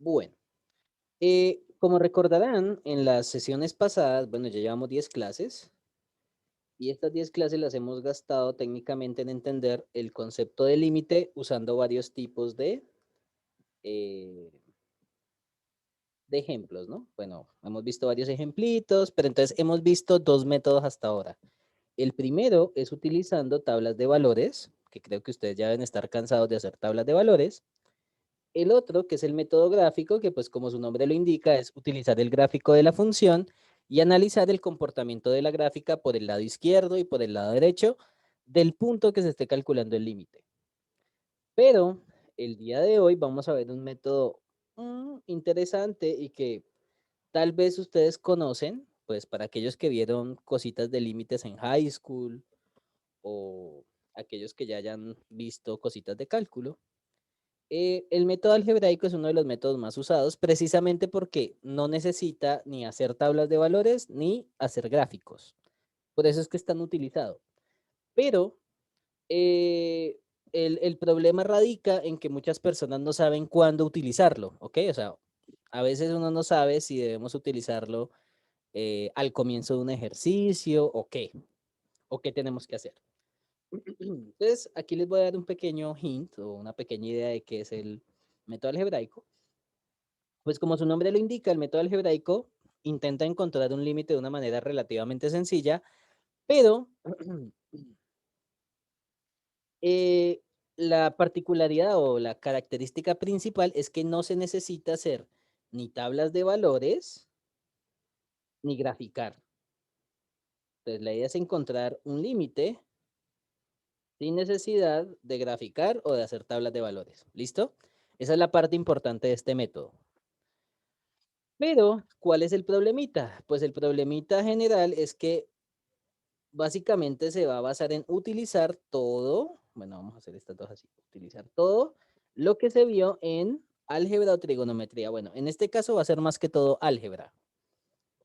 Bueno, como recordarán, en las sesiones pasadas, bueno, ya llevamos 10 clases y estas 10 clases las hemos gastado técnicamente en entender el concepto de límite usando varios tipos eh, de ejemplos, ¿no? Bueno, hemos visto varios ejemplitos, pero entonces hemos visto dos métodos hasta ahora. El primero es utilizando tablas de valores, que creo que ustedes ya deben estar cansados de hacer tablas de valores. El otro, que es el método gráfico, que pues como su nombre lo indica, es utilizar el gráfico de la función y analizar el comportamiento de la gráfica por el lado izquierdo y por el lado derecho del punto que se esté calculando el límite. Pero el día de hoy vamos a ver un método interesante y que tal vez ustedes conocen, pues para aquellos que vieron cositas de límites en high school o aquellos que ya hayan visto cositas de cálculo. El método algebraico es uno de los métodos más usados precisamente porque no necesita ni hacer tablas de valores ni hacer gráficos. Por eso es que es tan utilizado. Pero eh, el problema radica en que muchas personas no saben cuándo utilizarlo, ¿ok? O sea, a veces uno no sabe si debemos utilizarlo al comienzo de un ejercicio o qué tenemos que hacer. Entonces, aquí les voy a dar un pequeño hint o una pequeña idea de qué es el método algebraico. Pues como su nombre lo indica, el método algebraico intenta encontrar un límite de una manera relativamente sencilla, pero eh, la particularidad o la característica principal es que no se necesita hacer ni tablas de valores ni graficar. Entonces, la idea es encontrar un límite sin necesidad de graficar o de hacer tablas de valores. ¿Listo? Esa es la parte importante de este método. Pero, ¿cuál es el problemita? Pues el problemita general es que básicamente se va a basar en utilizar todo, bueno, vamos a hacer estas dos así, utilizar todo lo que se vio en álgebra o trigonometría. Bueno, en este caso va a ser más que todo álgebra,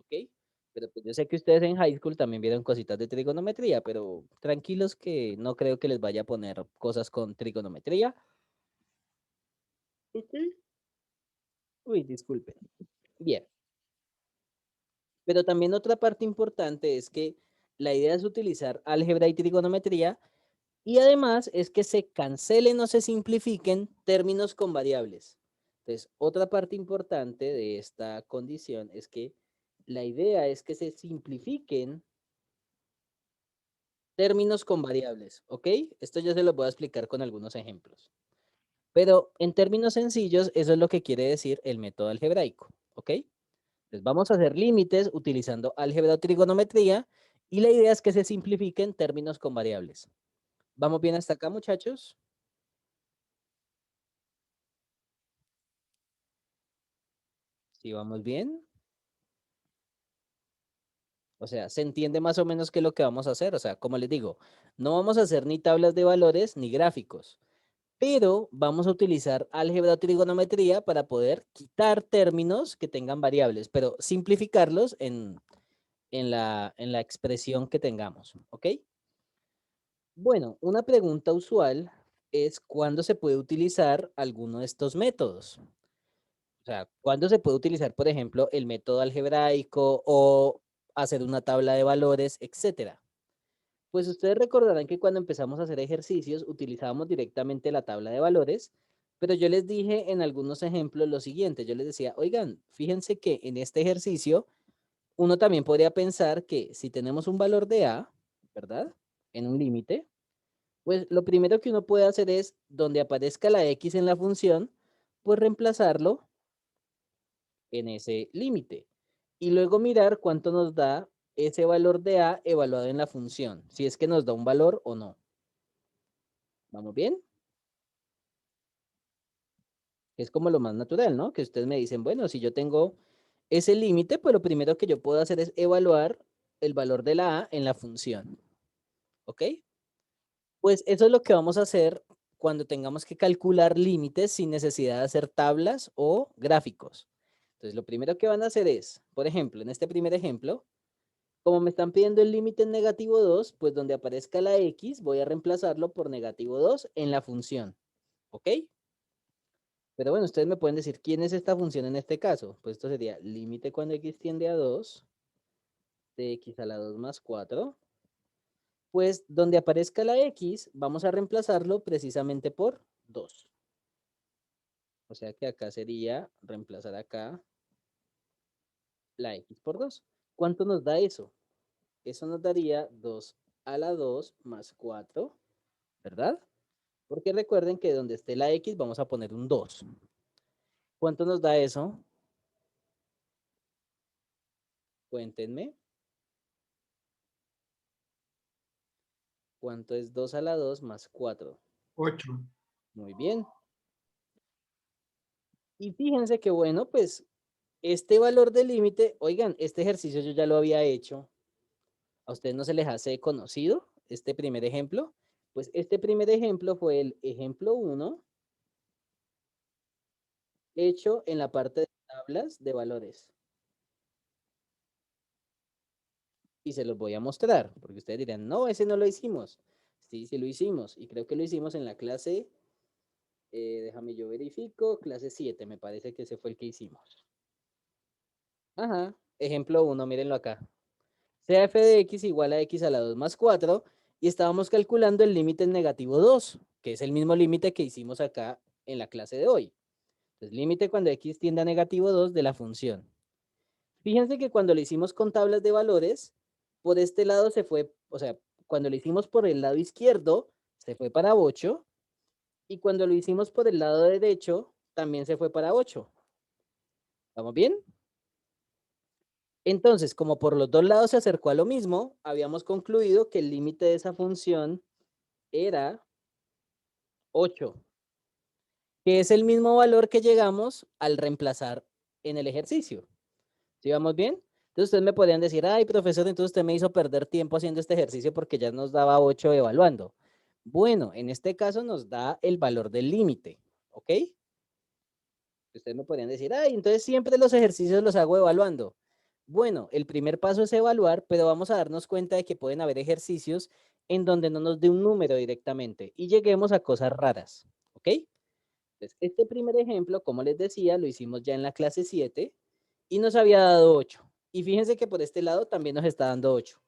¿ok? Pero pues yo sé que ustedes en high school también vieron cositas de trigonometría, pero tranquilos que no creo que les vaya a poner cosas con trigonometría. Ujú. Uy, disculpen. Bien, pero también otra parte importante es que la idea es utilizar álgebra y trigonometría. Y además es que se cancelen o se simplifiquen términos con variables. Entonces, otra parte importante de esta condición es que la idea es que se simplifiquen términos con variables, ¿ok? Esto yo se lo voy a explicar con algunos ejemplos. Pero en términos sencillos, eso es lo que quiere decir el método algebraico, ¿ok? Entonces, vamos a hacer límites utilizando álgebra o trigonometría y la idea es que se simplifiquen términos con variables. ¿Vamos bien hasta acá, muchachos? ¿Sí vamos bien? O sea, se entiende más o menos qué es lo que vamos a hacer. O sea, como les digo, no vamos a hacer ni tablas de valores ni gráficos, pero vamos a utilizar álgebra o trigonometría para poder quitar términos que tengan variables, pero simplificarlos en la expresión que tengamos. ¿Ok? Bueno, una pregunta usual es cuándo se puede utilizar alguno de estos métodos. O sea, ¿cuándo se puede utilizar, por ejemplo, el método algebraico o hacer una tabla de valores, etcétera? Pues ustedes recordarán que cuando empezamos a hacer ejercicios utilizábamos directamente la tabla de valores, pero yo les dije en algunos ejemplos lo siguiente, yo les decía, oigan, fíjense que en este ejercicio uno también podría pensar que si tenemos un valor de A, ¿verdad? En un límite, pues lo primero que uno puede hacer es, donde aparezca la X en la función, pues reemplazarlo en ese límite. Y luego mirar cuánto nos da ese valor de A evaluado en la función, si es que nos da un valor o no. ¿Vamos bien? Es como lo más natural, ¿no? Que ustedes me dicen, bueno, si yo tengo ese límite, pues lo primero que yo puedo hacer es evaluar el valor de la A en la función. ¿Ok? Pues eso es lo que vamos a hacer cuando tengamos que calcular límites sin necesidad de hacer tablas o gráficos. Entonces, lo primero que van a hacer es, por ejemplo, en este primer ejemplo, como me están pidiendo el límite en negativo 2, pues donde aparezca la X, voy a reemplazarlo por negativo 2 en la función. ¿Ok? Pero bueno, ustedes me pueden decir, ¿quién es esta función en este caso? Pues esto sería límite cuando x tiende a 2 de x a la 2 más 4. Pues donde aparezca la x, vamos a reemplazarlo precisamente por 2. O sea que acá sería reemplazar acá la x por 2. ¿Cuánto nos da eso? Eso nos daría 2 a la 2 más 4, ¿verdad? Porque recuerden que donde esté la x vamos a poner un 2. ¿Cuánto nos da eso? Cuéntenme. ¿Cuánto es 2 a la 2 más 4? 8. Muy bien. Y fíjense que bueno, pues este valor de límite, oigan, este ejercicio yo ya lo había hecho. ¿A ustedes no se les hace conocido este primer ejemplo? Pues este primer ejemplo fue el ejemplo 1 hecho en la parte de tablas de valores. Y se los voy a mostrar, porque ustedes dirán, no, ese no lo hicimos. Sí, sí lo hicimos. Y creo que lo hicimos en la clase, déjame yo verifico, clase 7, me parece que ese fue el que hicimos. Ajá, ejemplo 1, mírenlo acá. Sea f de x igual a x a la 2 más 4, y estábamos calculando el límite en negativo 2, que es el mismo límite que hicimos acá en la clase de hoy. Entonces, límite cuando x tiende a negativo 2 de la función. Fíjense que cuando lo hicimos con tablas de valores, por este lado se fue, o sea, cuando lo hicimos por el lado izquierdo, se fue para 8, y cuando lo hicimos por el lado derecho, también se fue para 8. ¿Estamos bien? Entonces, como por los dos lados se acercó a lo mismo, habíamos concluido que el límite de esa función era 8, que es el mismo valor que llegamos al reemplazar en el ejercicio. ¿Sí vamos bien? Entonces ustedes me podrían decir, ay, profesor, entonces usted me hizo perder tiempo haciendo este ejercicio porque ya nos daba 8 evaluando. Bueno, en este caso nos da el valor del límite, ¿ok? Ustedes me podrían decir, ay, entonces siempre los ejercicios los hago evaluando. Bueno, el primer paso es evaluar, pero vamos a darnos cuenta de que pueden haber ejercicios en donde no nos dé un número directamente y lleguemos a cosas raras, ¿ok? Entonces, este primer ejemplo, como les decía, lo hicimos ya en la clase 7 y nos había dado 8. Y fíjense que por este lado también nos está dando 8.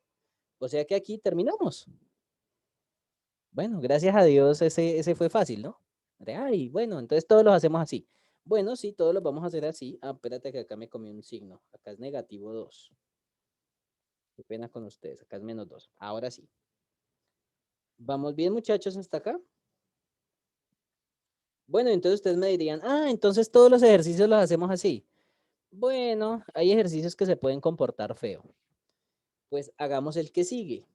O sea que aquí terminamos. Bueno, gracias a Dios ese fue fácil, ¿no? Ay, bueno, entonces todos los hacemos así. Bueno, sí, todos los vamos a hacer así. Ah, espérate que acá me comí un signo. Acá es negativo 2. Qué pena con ustedes. Acá es menos 2. Ahora sí. ¿Vamos bien, muchachos, hasta acá? Bueno, entonces ustedes me dirían, ah, entonces todos los ejercicios los hacemos así. Bueno, hay ejercicios que se pueden comportar feo. Pues hagamos el que sigue.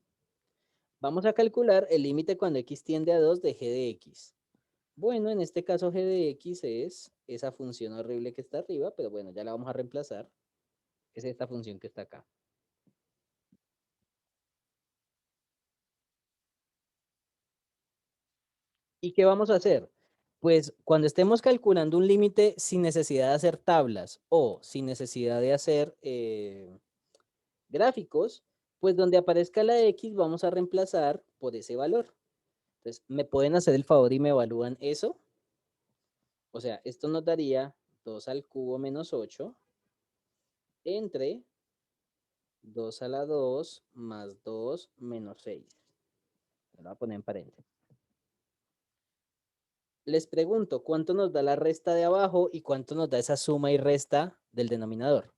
Vamos a calcular el límite cuando x tiende a 2 de g de x. Bueno, en este caso g de x es esa función horrible que está arriba, pero bueno, ya la vamos a reemplazar. Es esta función que está acá. ¿Y qué vamos a hacer? Pues cuando estemos calculando un límite sin necesidad de hacer tablas o sin necesidad de hacer gráficos, pues donde aparezca la x vamos a reemplazar por ese valor. Entonces, ¿me pueden hacer el favor y me evalúan eso? O sea, esto nos daría 2 al cubo menos 8 entre 2 a la 2 más 2 menos 6. Me lo voy a poner en paréntesis. Les pregunto, ¿cuánto nos da la resta de abajo y cuánto nos da esa suma y resta del denominador?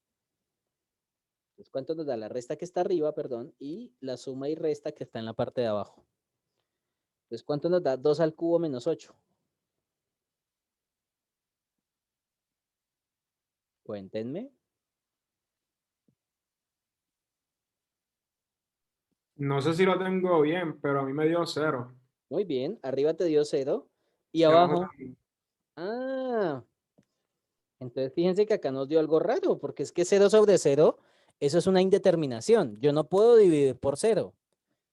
Entonces, ¿cuánto nos da la resta que está arriba, perdón, y la suma y resta que está en la parte de abajo? Entonces, ¿cuánto nos da 2 al cubo menos 8? Cuéntenme. No sé si lo tengo bien, pero a mí me dio 0. Muy bien, arriba te dio 0 y Y abajo abajo. también. Ah, entonces fíjense que acá nos dio algo raro, porque es que 0/0, eso es una indeterminación. Yo no puedo dividir por 0.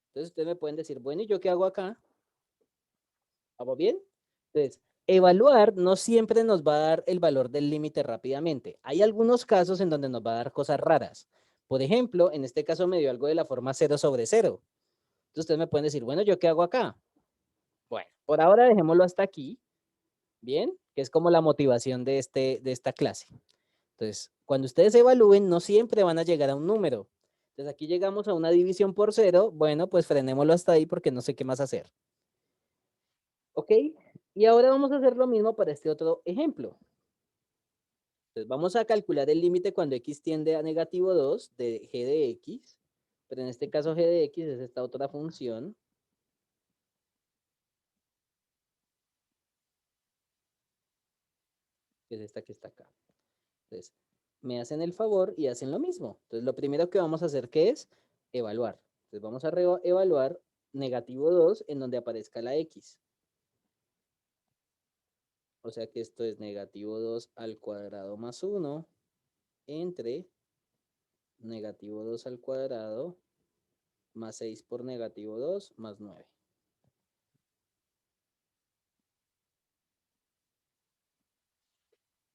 Entonces ustedes me pueden decir, bueno, ¿y yo qué hago acá? ¿Vamos bien? Entonces, evaluar no siempre nos va a dar el valor del límite rápidamente. Hay algunos casos en donde nos va a dar cosas raras. Por ejemplo, en este caso me dio algo de la forma 0/0. Entonces ustedes me pueden decir, bueno, ¿yo qué hago acá? Bueno, por ahora dejémoslo hasta aquí. Bien, que es como la motivación de esta clase. Entonces, cuando ustedes evalúen, no siempre van a llegar a un número. Entonces, aquí llegamos a una división por cero. Bueno, pues frenémoslo hasta ahí porque no sé qué más hacer. ¿Ok? Y ahora vamos a hacer lo mismo para este otro ejemplo. Entonces, vamos a calcular el límite cuando x tiende a negativo 2 de g de x. Pero en este caso g de x es esta otra función, que es esta que está acá. Entonces, me hacen el favor y hacen lo mismo. Entonces, lo primero que vamos a hacer, ¿qué es? Evaluar. Entonces, vamos a evaluar negativo 2 en donde aparezca la x. O sea que esto es negativo 2 al cuadrado más 1 entre negativo 2 al cuadrado más 6 por negativo 2 más 9.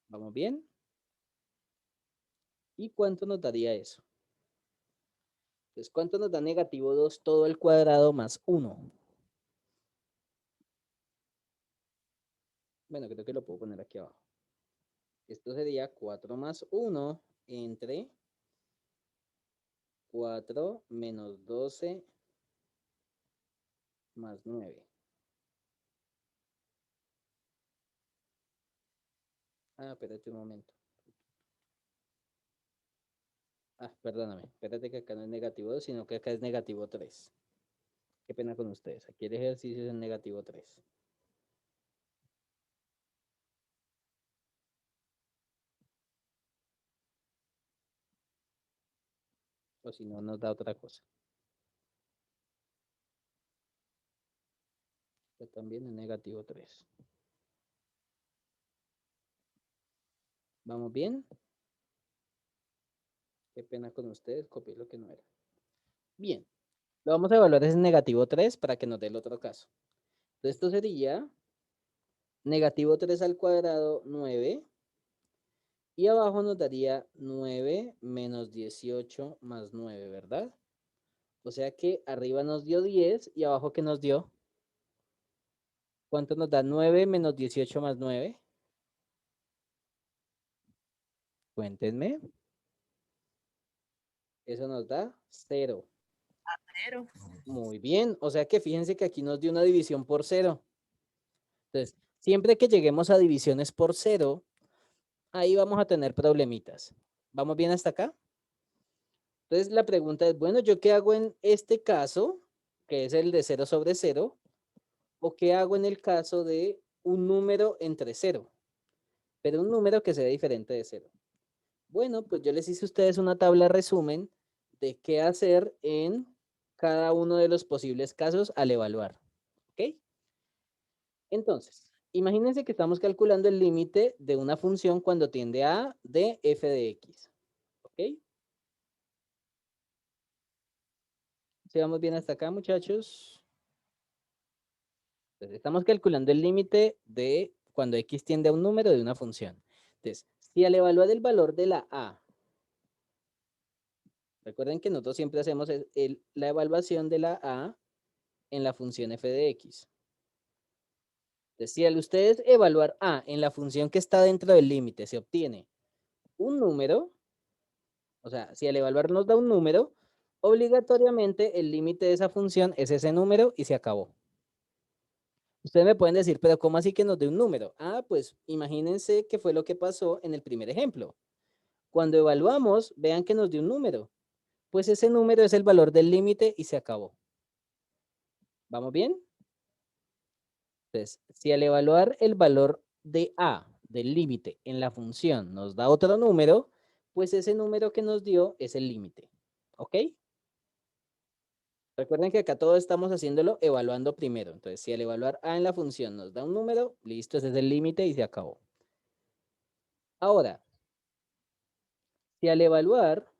¿Vamos bien? ¿Y cuánto nos daría eso? Entonces, ¿cuánto nos da negativo 2 todo al cuadrado más 1? Bueno, creo que lo puedo poner aquí abajo. Esto sería 4 más 1 entre 4 menos 12 más 9. Ah, espérate un momento. Ah, perdóname. Espérate que acá no es negativo 2, sino que acá es negativo 3. Qué pena con ustedes. Aquí el ejercicio es en negativo 3. O si no, nos da otra cosa. Esto también es negativo 3. ¿Vamos bien? Qué pena con ustedes. Copié lo que no era. Bien. Lo vamos a evaluar es en negativo 3 para que nos dé el otro caso. Entonces, esto sería negativo 3 al cuadrado, 9. Y abajo nos daría 9 menos 18 más 9, ¿verdad? O sea que arriba nos dio 10 y abajo ¿qué nos dio? ¿Cuánto nos da 9 menos 18 más 9? Cuéntenme. Eso nos da 0. Cero. Muy bien. O sea que fíjense que aquí nos dio una división por 0. Entonces, siempre que lleguemos a divisiones por 0, ahí vamos a tener problemitas. ¿Vamos bien hasta acá? Entonces, la pregunta es, bueno, ¿yo qué hago en este caso, que es el de 0 sobre 0? ¿O qué hago en el caso de un número entre 0? Pero un número que sea diferente de 0. Bueno, pues yo les hice a ustedes una tabla resumen de qué hacer en cada uno de los posibles casos al evaluar. ¿Ok? Entonces, imagínense que estamos calculando el límite de una función cuando tiende a de f de x. ¿Ok? ¿Sí vamos bien hasta acá, muchachos? Entonces, estamos calculando el límite de cuando x tiende a un número de una función. Entonces, si al evaluar el valor de la a, recuerden que nosotros siempre hacemos la evaluación de la a en la función f de x. Entonces, si al ustedes evaluar a en la función que está dentro del límite se obtiene un número, o sea, si al evaluar nos da un número, obligatoriamente el límite de esa función es ese número y se acabó. Ustedes me pueden decir, pero ¿cómo así que nos dé un número? Ah, pues imagínense qué fue lo que pasó en el primer ejemplo. Cuando evaluamos, vean que nos dio un número. Pues ese número es el valor del límite y se acabó. ¿Vamos bien? Entonces, si al evaluar el valor de a del límite en la función nos da otro número, pues ese número que nos dio es el límite. ¿Ok? Recuerden que acá todo estamos haciéndolo evaluando primero. Entonces, si al evaluar a en la función nos da un número, listo, ese es el límite y se acabó. Ahora, si al evaluar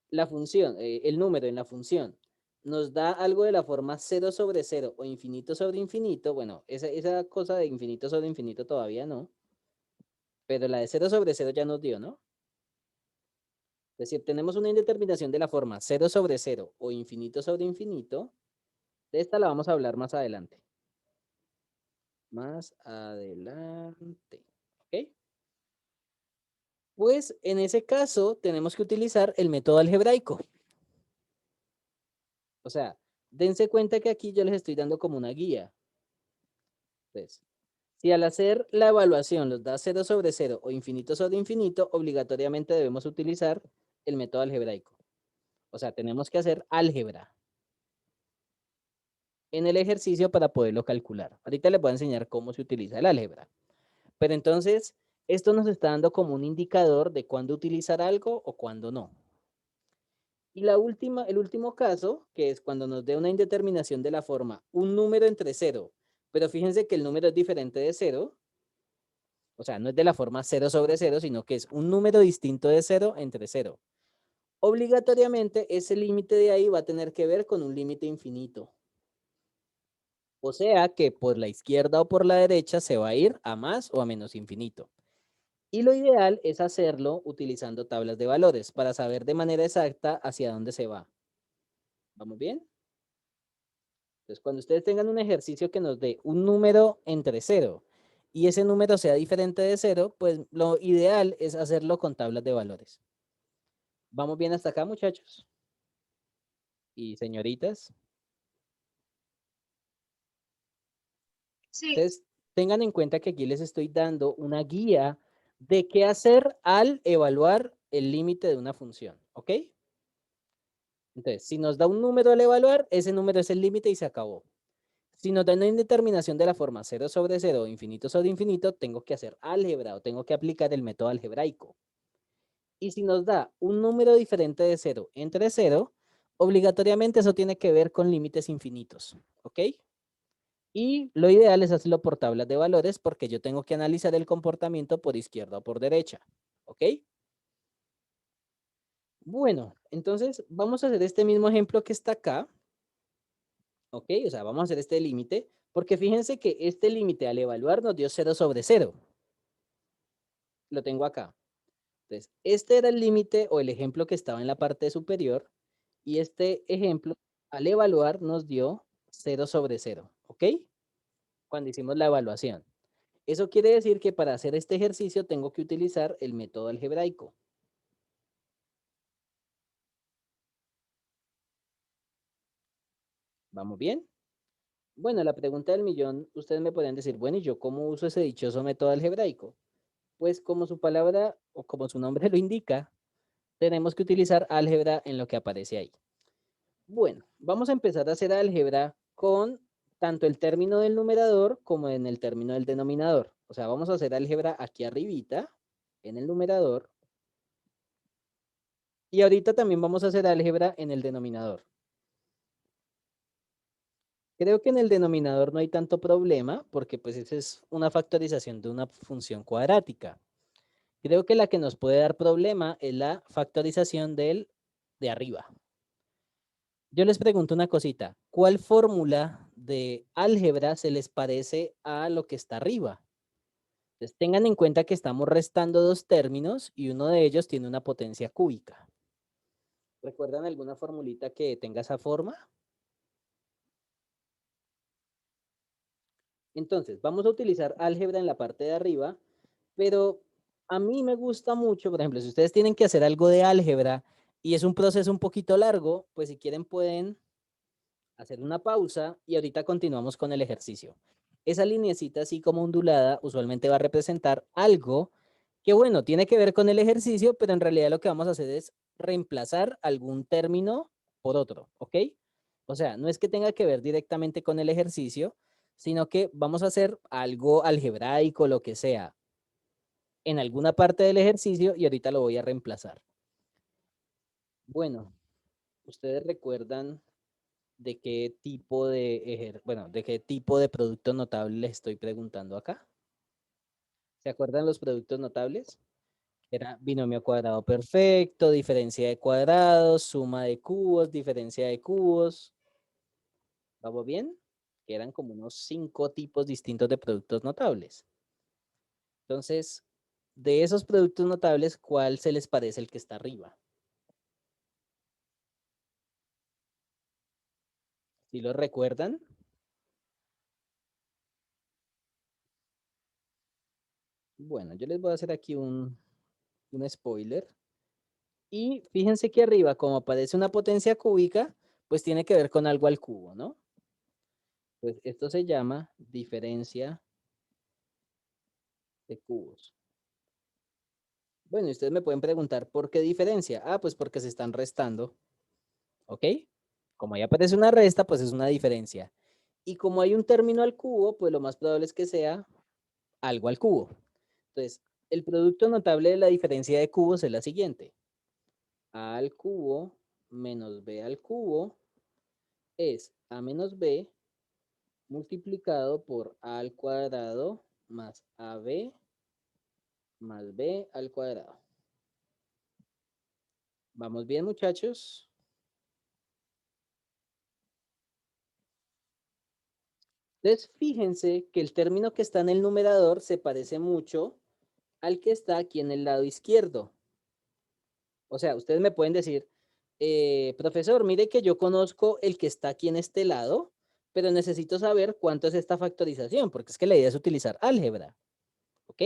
la función, el número en la función, nos da algo de la forma 0 sobre 0 o infinito sobre infinito, bueno, esa cosa de infinito sobre infinito todavía no, pero la de 0 sobre 0 ya nos dio, ¿no? Es decir, tenemos una indeterminación de la forma 0 sobre 0 o infinito sobre infinito. De esta la vamos a hablar más adelante. más adelante. ¿Ok? Pues en ese caso tenemos que utilizar el método algebraico. O sea, dense cuenta que aquí yo les estoy dando como una guía. Entonces, si al hacer la evaluación los da 0 sobre 0 o infinito sobre infinito, obligatoriamente debemos utilizar el método algebraico. O sea, tenemos que hacer álgebra en el ejercicio para poderlo calcular. Ahorita les voy a enseñar cómo se utiliza el álgebra. Pero entonces, esto nos está dando como un indicador de cuándo utilizar algo o cuándo no. Y el último caso, que es cuando nos dé una indeterminación de la forma un número entre 0, pero fíjense que el número es diferente de 0, o sea, no es de la forma 0 sobre 0, sino que es un número distinto de 0 entre 0. Obligatoriamente, ese límite de ahí va a tener que ver con un límite infinito. O sea que por la izquierda o por la derecha se va a ir a más o a menos infinito. Y lo ideal es hacerlo utilizando tablas de valores para saber de manera exacta hacia dónde se va. ¿Vamos bien? Entonces, cuando ustedes tengan un ejercicio que nos dé un número entre 0 y ese número sea diferente de 0, pues lo ideal es hacerlo con tablas de valores. ¿Vamos bien hasta acá, muchachos? Y señoritas. Sí. Entonces, tengan en cuenta que aquí les estoy dando una guía de qué hacer al evaluar el límite de una función, ¿ok? Entonces, si nos da un número al evaluar, ese número es el límite y se acabó. Si nos da una indeterminación de la forma 0 sobre 0 o infinito sobre infinito, tengo que hacer álgebra o tengo que aplicar el método algebraico. Y si nos da un número diferente de 0 entre 0, obligatoriamente eso tiene que ver con límites infinitos, ¿ok? Y lo ideal es hacerlo por tablas de valores porque yo tengo que analizar el comportamiento por izquierda o por derecha, ¿ok? Bueno, entonces vamos a hacer este mismo ejemplo que está acá, ¿ok? O sea, vamos a hacer este límite, porque fíjense que este límite al evaluar nos dio 0 sobre 0. Lo tengo acá. Entonces, este era el límite o el ejemplo que estaba en la parte superior, y este ejemplo al evaluar nos dio 0 sobre 0, ¿ok? Cuando hicimos la evaluación. Eso quiere decir que para hacer este ejercicio tengo que utilizar el método algebraico. ¿Vamos bien? Bueno, la pregunta del millón, ustedes me podrían decir, bueno, ¿y yo cómo uso ese dichoso método algebraico? Pues como su palabra o como su nombre lo indica, tenemos que utilizar álgebra en lo que aparece ahí. Bueno, vamos a empezar a hacer álgebra con tanto el término del numerador como en el término del denominador. O sea, vamos a hacer álgebra aquí arribita, en el numerador, y ahorita también vamos a hacer álgebra en el denominador. Creo que en el denominador no hay tanto problema, porque pues esa es una factorización de una función cuadrática. Creo que la que nos puede dar problema es la factorización del de arriba. Yo les pregunto una cosita, ¿cuál fórmula de álgebra se les parece a lo que está arriba? Entonces, tengan en cuenta que estamos restando dos términos y uno de ellos tiene una potencia cúbica. ¿Recuerdan alguna formulita que tenga esa forma? Entonces, vamos a utilizar álgebra en la parte de arriba, pero a mí me gusta mucho, por ejemplo, si ustedes tienen que hacer algo de álgebra y es un proceso un poquito largo, pues si quieren pueden hacer una pausa y ahorita continuamos con el ejercicio. Esa lineecita así como ondulada usualmente va a representar algo que, bueno, tiene que ver con el ejercicio, pero en realidad lo que vamos a hacer es reemplazar algún término por otro, ¿ok? O sea, no es que tenga que ver directamente con el ejercicio, sino que vamos a hacer algo algebraico, lo que sea, en alguna parte del ejercicio y ahorita lo voy a reemplazar. Bueno, ustedes recuerdan de qué tipo de qué tipo de producto notable les estoy preguntando acá. ¿Se acuerdan los productos notables? Era binomio cuadrado perfecto, diferencia de cuadrados, suma de cubos, diferencia de cubos. ¿Vamos bien? Que eran como unos 5 tipos distintos de productos notables. Entonces, de esos productos notables, ¿cuál se les parece el que está arriba? ¿Sí lo recuerdan? Bueno, yo les voy a hacer aquí un spoiler. Y fíjense que arriba, como aparece una potencia cúbica, pues tiene que ver con algo al cubo, ¿no? Pues esto se llama diferencia de cubos. Bueno, y ustedes me pueden preguntar, ¿por qué diferencia? Ah, pues porque se están restando, ¿ok? Como ahí aparece una resta, pues es una diferencia. Y como hay un término al cubo, pues lo más probable es que sea algo al cubo. Entonces, el producto notable de la diferencia de cubos es la siguiente. A al cubo menos b al cubo es a menos b multiplicado por a al cuadrado más ab más b al cuadrado. ¿Vamos bien, muchachos? Entonces, fíjense que el término que está en el numerador se parece mucho al que está aquí en el lado izquierdo. O sea, ustedes me pueden decir, profesor, mire que yo conozco el que está aquí en este lado, pero necesito saber cuánto es esta factorización, porque es que la idea es utilizar álgebra, ¿ok?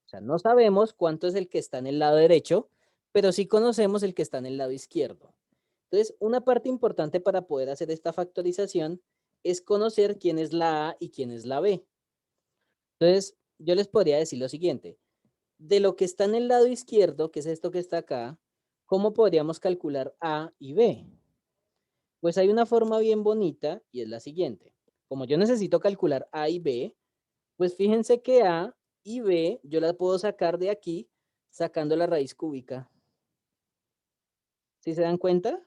O sea, no sabemos cuánto es el que está en el lado derecho, pero sí conocemos el que está en el lado izquierdo. Entonces, una parte importante para poder hacer esta factorización es conocer quién es la A y quién es la B. Entonces, yo les podría decir lo siguiente. De lo que está en el lado izquierdo, que es esto que está acá, ¿cómo podríamos calcular A y B? Pues hay una forma bien bonita y es la siguiente. Como yo necesito calcular A y B, pues fíjense que A y B yo las puedo sacar de aquí sacando la raíz cúbica. ¿Sí se dan cuenta?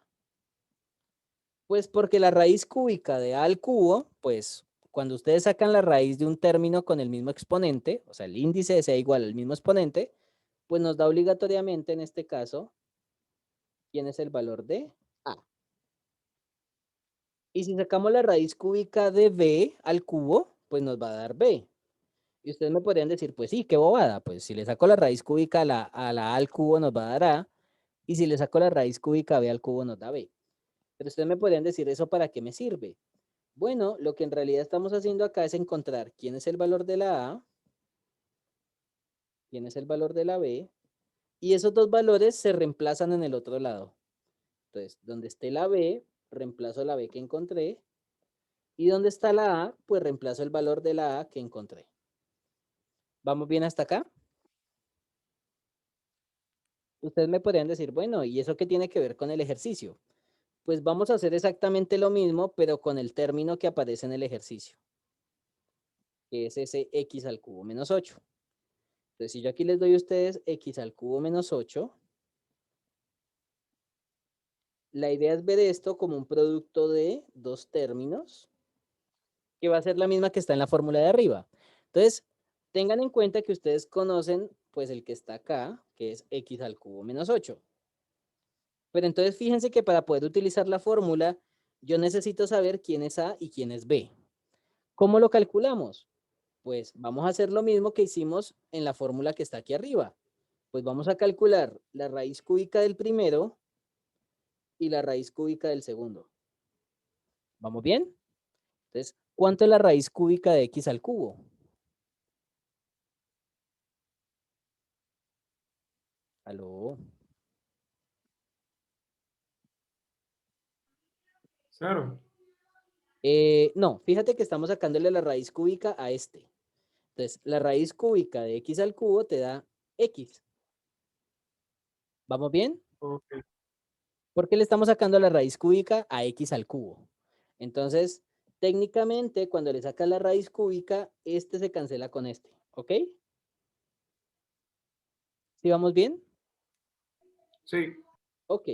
Pues porque la raíz cúbica de A al cubo, pues cuando ustedes sacan la raíz de un término con el mismo exponente, o sea, el índice sea igual al mismo exponente, pues nos da obligatoriamente en este caso, ¿quién es el valor de A? Y si sacamos la raíz cúbica de B al cubo, pues nos va a dar B. Y ustedes me podrían decir, pues sí, qué bobada. Pues si le saco la raíz cúbica a la A al cubo nos va a dar A. Y si le saco la raíz cúbica a B al cubo nos da B. Pero ustedes me podrían decir, ¿eso para qué me sirve? Bueno, lo que en realidad estamos haciendo acá es encontrar quién es el valor de la A, quién es el valor de la B. Y esos dos valores se reemplazan en el otro lado. Entonces, donde esté la B, reemplazo la B que encontré. Y donde está la A, pues reemplazo el valor de la A que encontré. ¿Vamos bien hasta acá? Ustedes me podrían decir, bueno, ¿y eso qué tiene que ver con el ejercicio? Pues vamos a hacer exactamente lo mismo, pero con el término que aparece en el ejercicio, que es ese x al cubo menos 8. Entonces, si yo aquí les doy a ustedes x al cubo menos 8, la idea es ver esto como un producto de dos términos, que va a ser la misma que está en la fórmula de arriba. Entonces, tengan en cuenta que ustedes conocen, pues, el que está acá, que es x al cubo menos 8. Pero entonces fíjense que para poder utilizar la fórmula, yo necesito saber quién es A y quién es B. ¿Cómo lo calculamos? Pues vamos a hacer lo mismo que hicimos en la fórmula que está aquí arriba. Pues vamos a calcular la raíz cúbica del primero y la raíz cúbica del segundo. ¿Vamos bien? Entonces, ¿cuánto es la raíz cúbica de x al cubo? ¿Aló? Cero. No, fíjate que estamos sacándole la raíz cúbica a este. Entonces, la raíz cúbica de x al cubo te da x. ¿Vamos bien? Ok. ¿Por qué le estamos sacando la raíz cúbica a x al cubo? Entonces, técnicamente, cuando le sacas la raíz cúbica, este se cancela con este, ¿ok? ¿Sí vamos bien? Sí. Ok.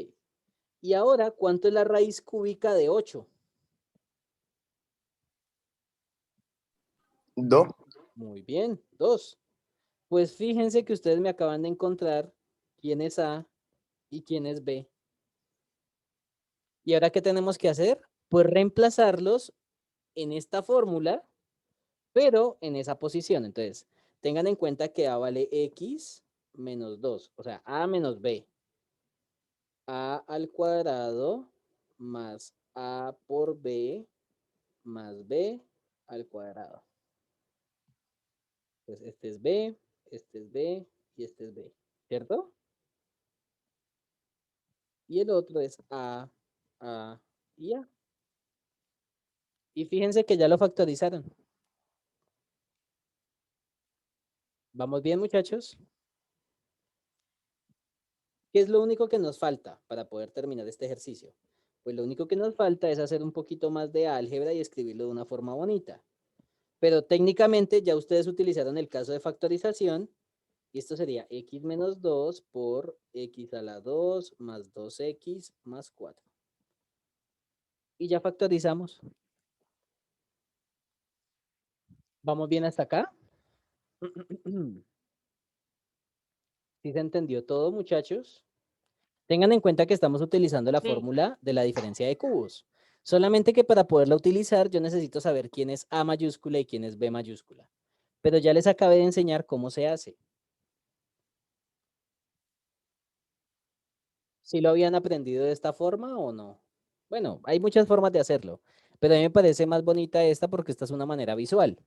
Y ahora, ¿cuánto es la raíz cúbica de 8? 2. Muy bien, 2. Pues fíjense que ustedes me acaban de encontrar quién es A y quién es B. ¿Y ahora qué tenemos que hacer? Pues reemplazarlos en esta fórmula, pero en esa posición. Entonces, tengan en cuenta que A vale X menos 2, o sea, A menos B. A al cuadrado más A por B más B al cuadrado. Entonces, este es B, este es B y este es B, ¿cierto? Y el otro es A y A. Y fíjense que ya lo factorizaron. ¿Vamos bien, muchachos? ¿Qué es lo único que nos falta para poder terminar este ejercicio? Pues lo único que nos falta es hacer un poquito más de álgebra y escribirlo de una forma bonita. Pero técnicamente ya ustedes utilizaron el caso de factorización y esto sería x menos 2 por x a la 2 más 2x más 4. Y ya factorizamos. ¿Vamos bien hasta acá? ¿Sí se entendió todo, muchachos? Tengan en cuenta que estamos utilizando la Sí. fórmula de la diferencia de cubos. Solamente que para poderla utilizar yo necesito saber quién es A mayúscula y quién es B mayúscula. Pero ya les acabé de enseñar cómo se hace. ¿Sí lo habían aprendido de esta forma o no? Bueno, hay muchas formas de hacerlo, pero a mí me parece más bonita esta porque esta es una manera visual.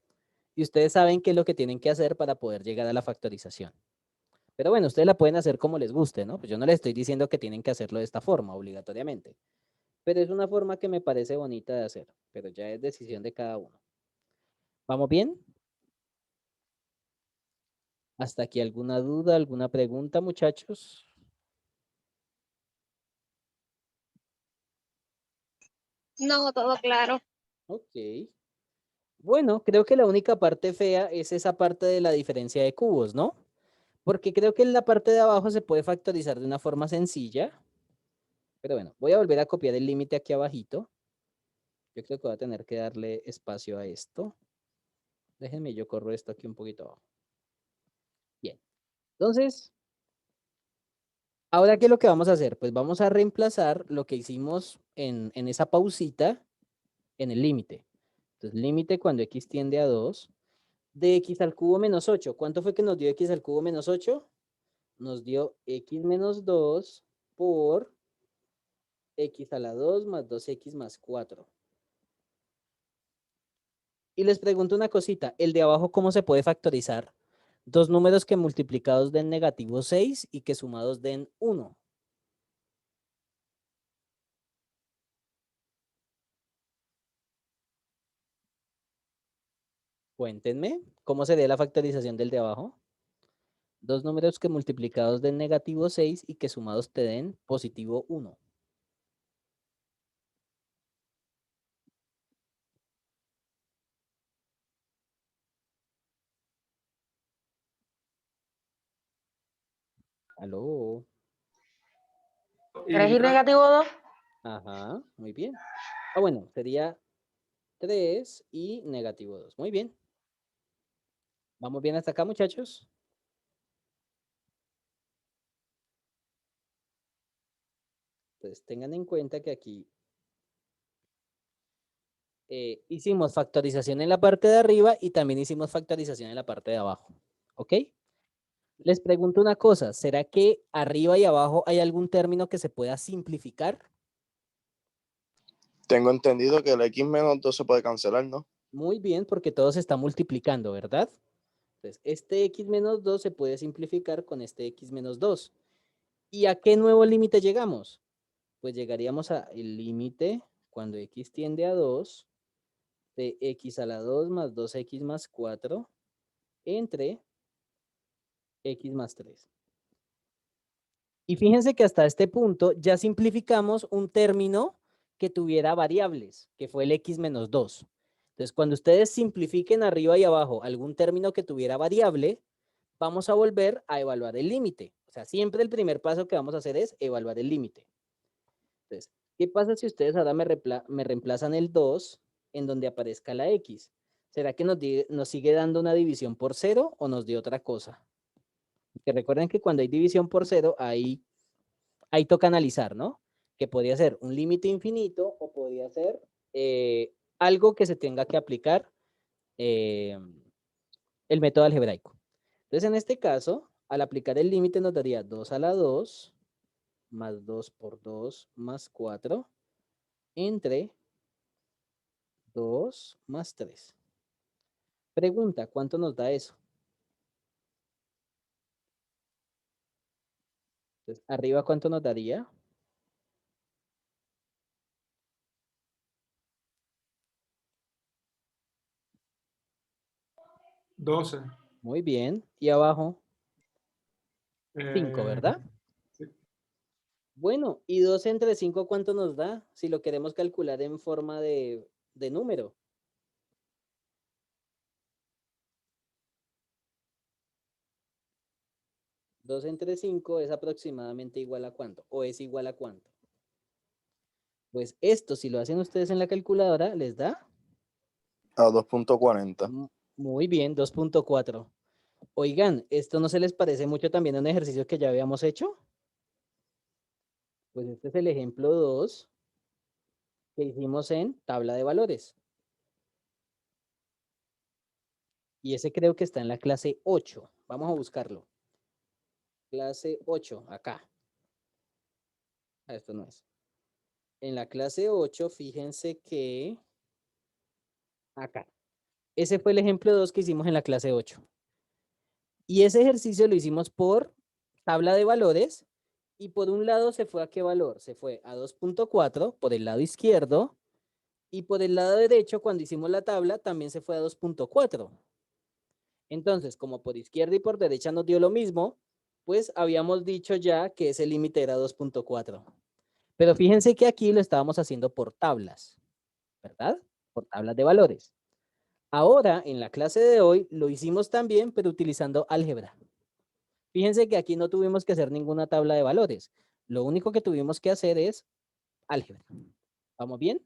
Y ustedes saben qué es lo que tienen que hacer para poder llegar a la factorización. Pero bueno, ustedes la pueden hacer como les guste, ¿no? Pues yo no les estoy diciendo que tienen que hacerlo de esta forma, obligatoriamente. Pero es una forma que me parece bonita de hacer, pero ya es decisión de cada uno. ¿Vamos bien? ¿Hasta aquí alguna duda, alguna pregunta, muchachos? No, todo claro. Ok. Bueno, creo que la única parte fea es esa parte de la diferencia de cubos, ¿no? Porque creo que en la parte de abajo se puede factorizar de una forma sencilla. Pero bueno, voy a volver a copiar el límite aquí abajito. Yo creo que voy a tener que darle espacio a esto. Déjenme, yo corro esto aquí un poquito abajo. Bien. Entonces, ahora, ¿qué es lo que vamos a hacer? Pues vamos a reemplazar lo que hicimos en esa pausita en el límite. Entonces, límite cuando x tiende a 2 de x al cubo menos 8. ¿Cuánto fue que nos dio x al cubo menos 8? Nos dio x menos 2 por x a la 2 más 2x más 4. Y les pregunto una cosita, el de abajo, ¿cómo se puede factorizar? Dos números que multiplicados den negativo 6 y que sumados den 1. Cuéntenme, ¿cómo sería la factorización del de abajo? Dos números que multiplicados den negativo 6 y que sumados te den positivo 1. Aló. 3 Y y negativo 2. Ajá, muy bien. Ah, bueno, sería 3 y negativo 2. Muy bien. ¿Vamos bien hasta acá, muchachos? Entonces, tengan en cuenta que aquí hicimos factorización en la parte de arriba y también hicimos factorización en la parte de abajo. ¿Ok? Les pregunto una cosa, ¿será que arriba y abajo hay algún término que se pueda simplificar? Tengo entendido que el x menos 2 se puede cancelar, ¿no? Muy bien, porque todo se está multiplicando, ¿verdad? Entonces, este x menos 2 se puede simplificar con este x menos 2. ¿Y a qué nuevo límite llegamos? Pues llegaríamos al límite cuando x tiende a 2 de x a la 2 más 2x más 4 entre x más 3. Y fíjense que hasta este punto ya simplificamos un término que tuviera variables, que fue el x menos 2. Entonces, cuando ustedes simplifiquen arriba y abajo algún término que tuviera variable, vamos a volver a evaluar el límite. O sea, siempre el primer paso que vamos a hacer es evaluar el límite. Entonces, ¿qué pasa si ustedes ahora me reemplazan el 2 en donde aparezca la x? ¿Será que nos sigue dando una división por 0 o nos dio otra cosa? Que recuerden que cuando hay división por 0, ahí toca analizar, ¿no? Que podría ser un límite infinito o podría ser algo que se tenga que aplicar eh, el método algebraico. Entonces, en este caso, al aplicar el límite nos daría 2 a la 2 más 2 por 2 más 4 entre 2 más 3. Pregunta, ¿cuánto nos da eso? Entonces, arriba, ¿cuánto nos daría? 12. Muy bien. Y abajo, 5, Eh, ¿verdad? sí. Bueno, ¿y 2 entre 5 cuánto nos da? Si lo queremos calcular en forma de número. 2 entre 5 es aproximadamente igual a cuánto, o es igual a cuánto. Pues esto, si lo hacen ustedes en la calculadora, les da A 2.40. muy bien, 2.4. Oigan, ¿esto no se les parece mucho también a un ejercicio que ya habíamos hecho? Pues este es el ejemplo 2 que hicimos en tabla de valores. Y ese creo que está en la clase 8. Vamos a buscarlo. Clase 8, acá. Esto no es. En la clase 8, fíjense que acá. Ese fue el ejemplo 2 que hicimos en la clase 8. Y ese ejercicio lo hicimos por tabla de valores. Y por un lado se fue a qué valor? Se fue a 2.4 por el lado izquierdo. Y por el lado derecho, cuando hicimos la tabla, también se fue a 2.4. Entonces, como por izquierda y por derecha nos dio lo mismo, pues habíamos dicho ya que ese límite era 2.4. Pero fíjense que aquí lo estábamos haciendo por tablas, ¿verdad? Por tablas de valores. Ahora, en la clase de hoy, lo hicimos también, pero utilizando álgebra. Fíjense que aquí no tuvimos que hacer ninguna tabla de valores. Lo único que tuvimos que hacer es álgebra. ¿Vamos bien?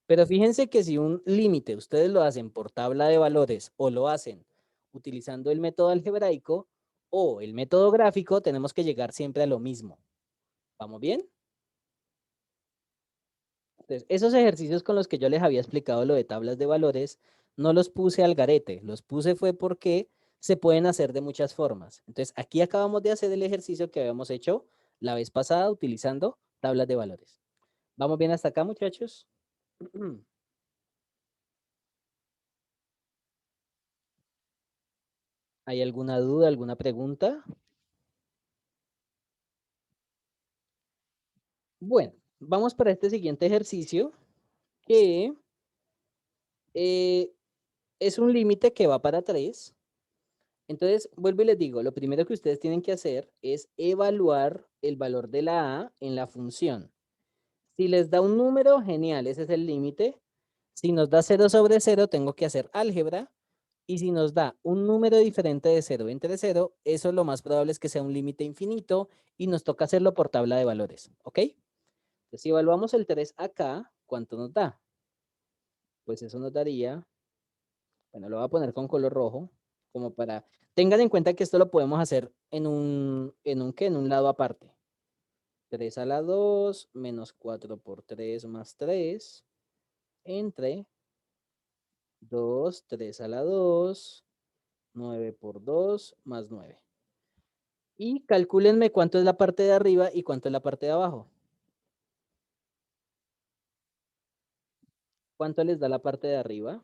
Pero fíjense que si un límite ustedes lo hacen por tabla de valores o lo hacen utilizando el método algebraico o el método gráfico, tenemos que llegar siempre a lo mismo. ¿Vamos bien? Entonces, esos ejercicios con los que yo les había explicado lo de tablas de valores, no los puse al garete, los puse fue porque se pueden hacer de muchas formas. Entonces, aquí acabamos de hacer el ejercicio que habíamos hecho la vez pasada utilizando tablas de valores. ¿Vamos bien hasta acá, muchachos? ¿Hay alguna duda, alguna pregunta? Bueno, vamos para este siguiente ejercicio que es un límite que va para 3. Entonces, vuelvo y les digo, lo primero que ustedes tienen que hacer es evaluar el valor de la a en la función. Si les da un número, genial, ese es el límite. Si nos da 0 sobre 0, tengo que hacer álgebra. Y si nos da un número diferente de 0 entre 0, eso lo más probable es que sea un límite infinito y nos toca hacerlo por tabla de valores, ¿ok? Entonces, si evaluamos el 3 acá, ¿cuánto nos da? Pues eso nos daría, bueno, lo voy a poner con color rojo, como para, tengan en cuenta que esto lo podemos hacer ¿qué? En un lado aparte. 3 a la 2, menos 4 por 3 más 3, entre 2, 3 a la 2, 9 por 2 más 9. Y calcúlenme cuánto es la parte de arriba y cuánto es la parte de abajo. ¿Cuánto les da la parte de arriba?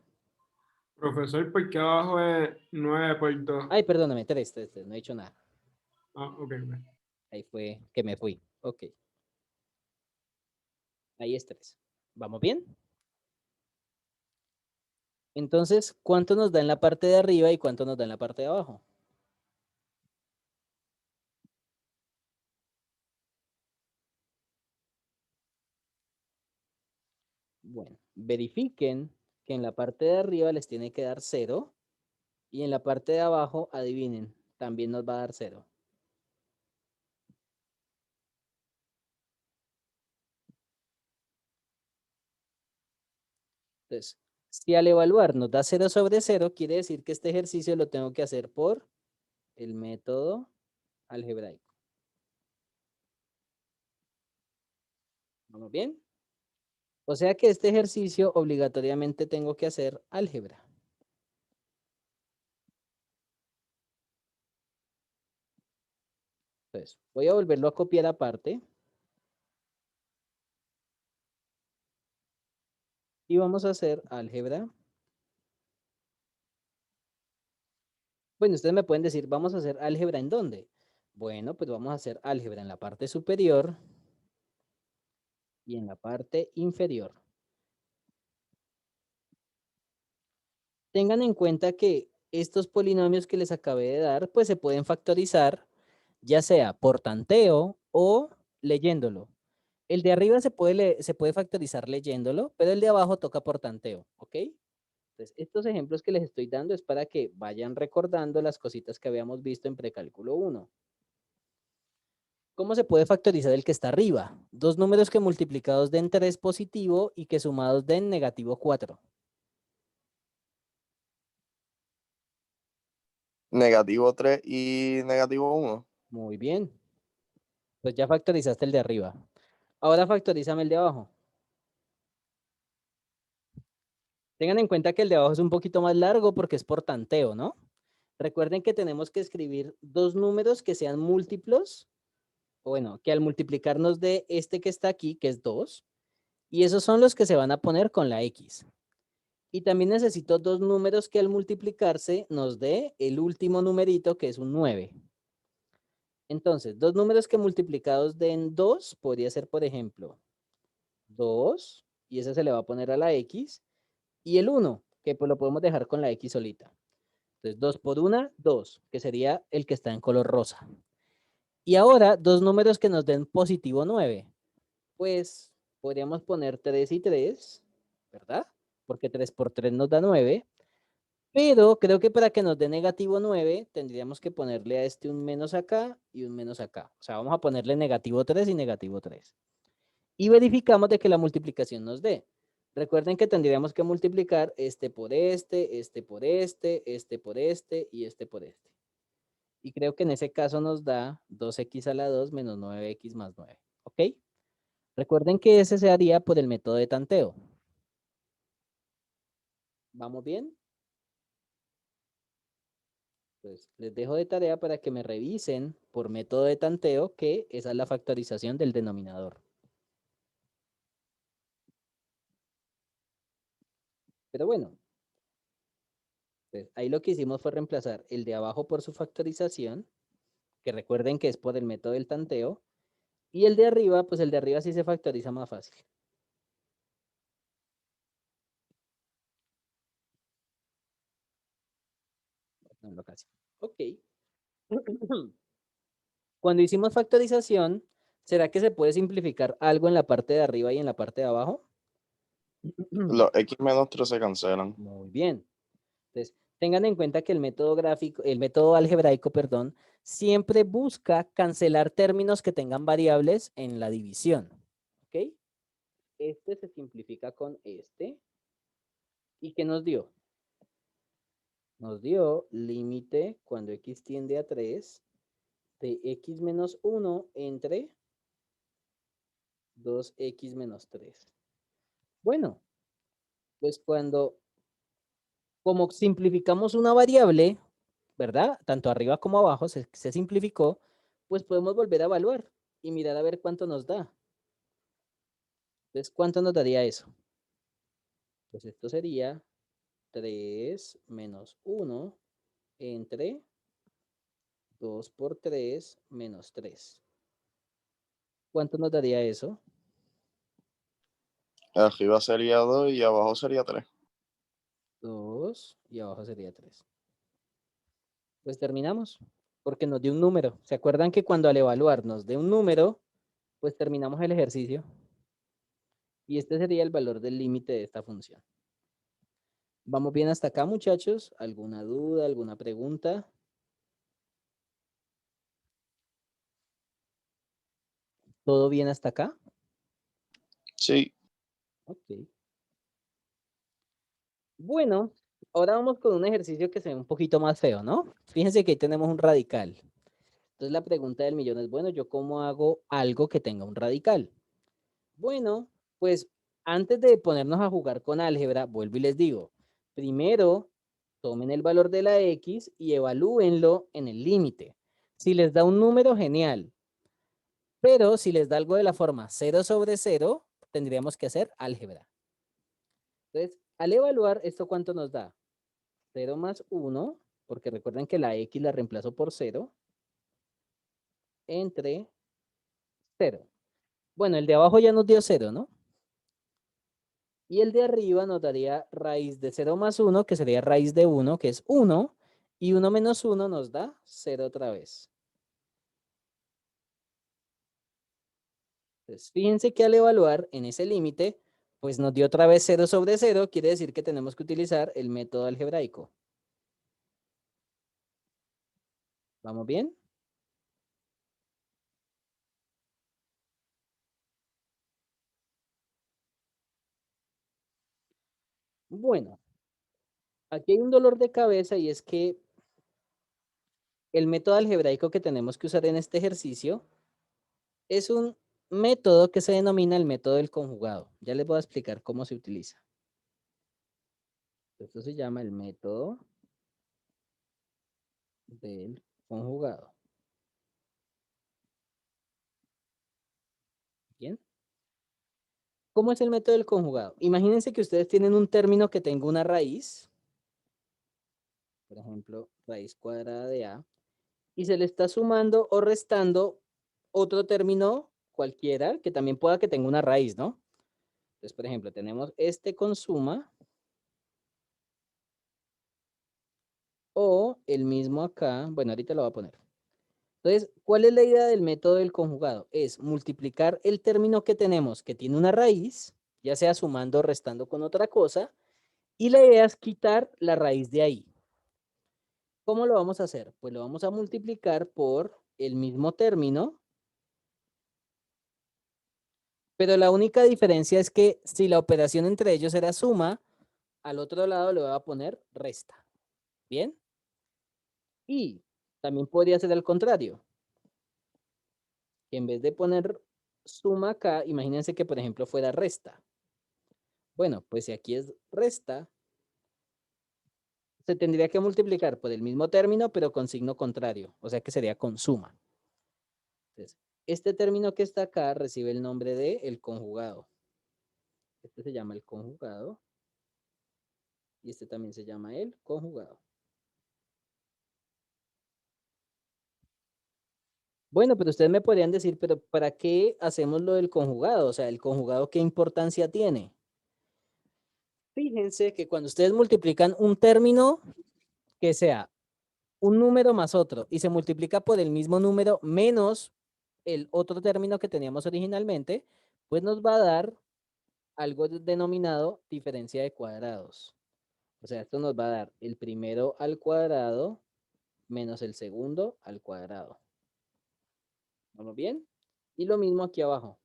Profesor, ¿por qué abajo es 9 por 2? Ay, perdóname, 3, 3, 3, no he dicho nada. Ah, ok, ok. Ahí fue que me fui. Ok, ahí es 3. ¿Vamos bien? Entonces, ¿cuánto nos da en la parte de arriba y cuánto nos da en la parte de abajo? Bueno, verifiquen que en la parte de arriba les tiene que dar 0 y en la parte de abajo, adivinen, también nos va a dar 0. Entonces, si al evaluar nos da 0 sobre 0, quiere decir que este ejercicio lo tengo que hacer por el método algebraico. ¿Vamos bien? O sea que este ejercicio obligatoriamente tengo que hacer álgebra. Entonces, voy a volverlo a copiar aparte. Y vamos a hacer álgebra. Bueno, ustedes me pueden decir, ¿vamos a hacer álgebra en dónde? Bueno, pues vamos a hacer álgebra en la parte superior y en la parte inferior. Tengan en cuenta que estos polinomios que les acabé de dar, pues se pueden factorizar, ya sea por tanteo o leyéndolo. El de arriba se puede factorizar leyéndolo, pero el de abajo toca por tanteo, ¿ok? Entonces, estos ejemplos que les estoy dando es para que vayan recordando las cositas que habíamos visto en precálculo 1. ¿Cómo se puede factorizar el que está arriba? Dos números que multiplicados den 3 positivo y que sumados den negativo 4. Negativo 3 y negativo 1. Muy bien. Pues ya factorizaste el de arriba. Ahora factorízame el de abajo. Tengan en cuenta que el de abajo es un poquito más largo porque es por tanteo, ¿no? Recuerden que tenemos que escribir dos números que sean múltiplos, o bueno, que al multiplicar nos dé este que está aquí, que es 2, y esos son los que se van a poner con la X. Y también necesito dos números que al multiplicarse nos dé el último numerito, que es un 9. Entonces, dos números que multiplicados den 2, podría ser, por ejemplo, 2, y ese se le va a poner a la X, y el 1, que pues lo podemos dejar con la X solita. Entonces, 2 por 1, 2, que sería el que está en color rosa. Y ahora, dos números que nos den positivo 9. Pues podríamos poner 3 y 3, ¿verdad? Porque 3 por 3 nos da 9. Pero creo que para que nos dé negativo 9, tendríamos que ponerle a este un menos acá y un menos acá. O sea, vamos a ponerle negativo 3 y negativo 3. Y verificamos de que la multiplicación nos dé. Recuerden que tendríamos que multiplicar este por este, este por este, este por este y este por este. Y creo que en ese caso nos da 2x a la 2 menos 9x más 9. ¿Ok? Recuerden que ese se haría por el método de tanteo. ¿Vamos bien? Pues les dejo de tarea para que me revisen por método de tanteo que esa es la factorización del denominador. Pero bueno, pues ahí lo que hicimos fue reemplazar el de abajo por su factorización, que recuerden que es por el método del tanteo, y el de arriba, pues el de arriba sí se factoriza más fácil. No, casi. Ok. Cuando hicimos factorización, ¿será que se puede simplificar algo en la parte de arriba y en la parte de abajo? Los X menos 3 se cancelan. Muy bien. Entonces, tengan en cuenta que el método gráfico, el método algebraico, perdón, siempre busca cancelar términos que tengan variables en la división. ¿Ok? Este se simplifica con este. ¿Y qué nos dio? Nos dio límite cuando x tiende a 3 de x menos 1 entre 2x menos 3. Bueno, pues como simplificamos una variable, ¿verdad? Tanto arriba como abajo se simplificó, pues podemos volver a evaluar y mirar a ver cuánto nos da. Entonces, ¿cuánto nos daría eso? Pues esto sería 3 menos 1 entre 2 por 3 menos 3. ¿Cuánto nos daría eso? Arriba sería 2 y abajo sería 3. 2 y abajo sería 3. Pues terminamos, porque nos dio un número. ¿Se acuerdan que cuando al evaluar nos dé un número, pues terminamos el ejercicio? Y este sería el valor del límite de esta función. ¿Vamos bien hasta acá, muchachos? ¿Alguna duda, alguna pregunta? ¿Todo bien hasta acá? Sí. Ok. Bueno, ahora vamos con un ejercicio que se ve un poquito más feo, ¿no? Fíjense que ahí tenemos un radical. Entonces la pregunta del millón es, bueno, ¿yo cómo hago algo que tenga un radical? Bueno, pues antes de ponernos a jugar con álgebra, vuelvo y les digo, primero tomen el valor de la X y evalúenlo en el límite. Si les da un número, genial. Pero si les da algo de la forma 0 sobre 0, tendríamos que hacer álgebra. Entonces, al evaluar, ¿esto cuánto nos da? 0 más 1, porque recuerden que la X la reemplazo por 0. entre 0. Bueno, el de abajo ya nos dio 0, ¿no? Y el de arriba nos daría raíz de 0 más 1, que sería raíz de 1, que es 1. Y 1 menos 1 nos da 0 otra vez. Entonces, fíjense que al evaluar en ese límite, pues nos dio otra vez 0 sobre 0, quiere decir que tenemos que utilizar el método algebraico. ¿Vamos bien? Bueno, aquí hay un dolor de cabeza y es que el método algebraico que tenemos que usar en este ejercicio es un método que se denomina el método del conjugado. Ya les voy a explicar cómo se utiliza. Esto se llama el método del conjugado. Bien. ¿Cómo es el método del conjugado? Imagínense que ustedes tienen un término que tenga una raíz, por ejemplo, raíz cuadrada de A, y se le está sumando o restando otro término cualquiera que también pueda que tenga una raíz, ¿no? Entonces, por ejemplo, tenemos este con suma o el mismo acá. Bueno, ahorita lo voy a poner. Entonces, ¿cuál es la idea del método del conjugado? Es multiplicar el término que tenemos que tiene una raíz, ya sea sumando o restando con otra cosa, y la idea es quitar la raíz de ahí. ¿Cómo lo vamos a hacer? Pues lo vamos a multiplicar por el mismo término, pero la única diferencia es que si la operación entre ellos era suma, al otro lado le voy a poner resta. ¿Bien? Y también podría ser al contrario. Que en vez de poner suma acá, imagínense que por ejemplo fuera resta. Bueno, pues si aquí es resta, se tendría que multiplicar por el mismo término, pero con signo contrario. O sea que sería con suma. Entonces, este término que está acá recibe el nombre de el conjugado. Este se llama el conjugado. Y este también se llama el conjugado. Bueno, pero ustedes me podrían decir, pero ¿para qué hacemos lo del conjugado? O sea, ¿el conjugado qué importancia tiene? Fíjense que cuando ustedes multiplican un término que sea un número más otro y se multiplica por el mismo número menos el otro término que teníamos originalmente, pues nos va a dar algo denominado diferencia de cuadrados. O sea, esto nos va a dar el primero al cuadrado menos el segundo al cuadrado. ¿Vamos bien? Y lo mismo aquí abajo.